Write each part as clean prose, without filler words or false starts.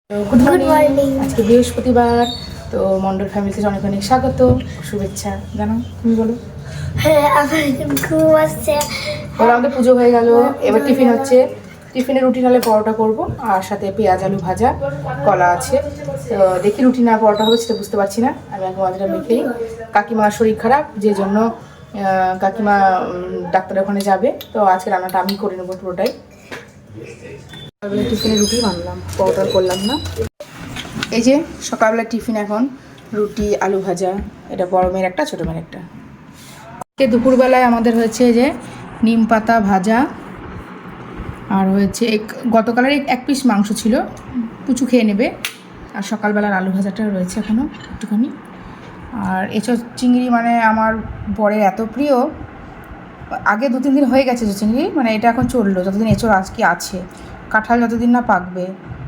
Good morning. আজকে বৃহস্পতিবার, তো মন্ডল ফ্যামিলিতে অনেক অনেক স্বাগত, শুভেচ্ছা জানো। তুমি বলো। হ্যাঁ, আমার ঘুম আসছে। বলো, আমাদের পুজো হয়ে গেল, এবার টিফিন হচ্ছে। টিফিনে রুটি নাহলে পরোটা করবো, আর সাথে পেঁয়াজ আলু ভাজা, কলা আছে। তো দেখি রুটি না পরোটা হবে সেটা বুঝতে পারছি না। আমি এখন মাঝটা মেখেই, কাকিমার শরীর খারাপ যে জন্য কাকিমা ডাক্তারের ওখানে যাবে, তো আজকে রান্নাটা আমি করে নেবো পুরোটাই। টিফিনে রুটি বানলাম, পরোটা করলাম না। এই যে সকালবেলা টিফিন এখন রুটি আলু ভাজা, এটা বড় মেয়ের একটা ছোটো মেয়ের একটা। দুপুরবেলায় আমাদের হয়েছে যে নিম পাতা ভাজা, আর হয়েছে গতকালের এক পিস মাংস ছিল, পুচু খেয়ে নেবে। আর সকালবেলার আলু ভাজাটা রয়েছে এখনও একটুখানি। আর এঁচোড় চিংড়ি মানে আমার বরের এত প্রিয়, আগে 2-3 দিন হয়ে গেছে এঁচোড় চিংড়ি, মানে এটা এখন চললো যতদিন এঁচোড় আজকে আছে। কাঁঠাল যতদিন না পাকবে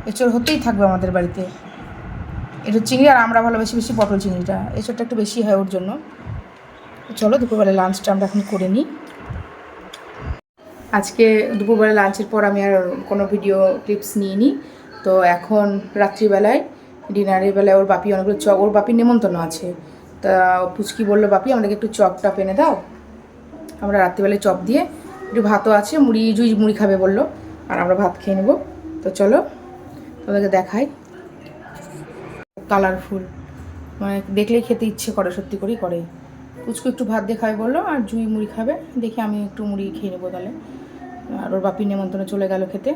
এঁচোড় হতেই থাকবে আমাদের বাড়িতে। এঁচোড় চিংড়ি, আর আমরা ভালোবাসি বেশি পটল চিংড়িটা, এঁচোড়টা একটু বেশি হয় ওর জন্য। চলো দুপুরবেলা লাঞ্চটা আমরা এখন করে নিই। আজকে দুপুরবেলা লাঞ্চের পর আমি আর কোনো ভিডিও ক্লিপস নিইনি। তো এখন রাত্রিবেলায় ডিনারের বেলায় ওর বাপি অনেকগুলো চপ, ওর বাপির নেমন্তন্ন আছে, তা পুচকি বললো বাপি আমাদেরকে একটু চপটা এনে দাও। আমরা রাত্রিবেলায় চপ দিয়ে, একটু ভাতও আছে, জুই মুড়ি খাবে বললো, আর আমরা ভাত খেয়ে নেবো। তো চলো তোমাদেরকে দেখাই। কালারফুল, মানে দেখলেই খেতে ইচ্ছে করে, সত্যি করেই করে। পুচকু একটু ভাত দিয়ে খাবে বললো, আর জুই মুড়ি খাবে, দেখি আমি একটু মুড়ি খেয়ে নেবো তাহলে। আর ওর বাপির নেমন্তন্ন চলে গেল খেতে,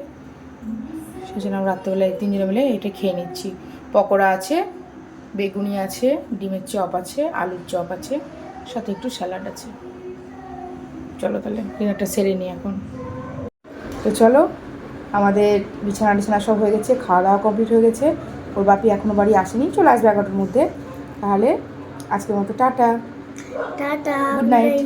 সেজন্য আমরা রাত্রেবেলায় 3 জনে মিলে এটা খেয়ে নিচ্ছি। পকোড়া আছে, বেগুনি আছে, ডিমের চপ আছে, আলুর চপ আছে, সাথে একটু স্যালাড আছে। চলো তাহলে ডিনারটা সেরে নিই এখন। তো চলো, আমাদের বিছানা সব হয়ে গেছে, খাওয়া দাওয়া কমপ্লিট হয়ে গেছে। ওর বাপি এখনও বাড়ি আসেনি, চলে আসবে 11টার মধ্যে। তাহলে আজকের মতো টাটা, টাটা, গুড নাইট।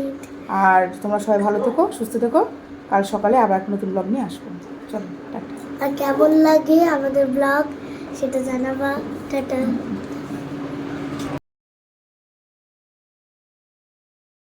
আর তোমরা সবাই ভালো থেকো, সুস্থ থেকো। কাল সকালে আবার একটা নতুন ব্লগ নিয়ে আসবো। চলো টাটা। আর কেমন লাগে আমাদের ব্লগ সেটা জানাবা। টাটা।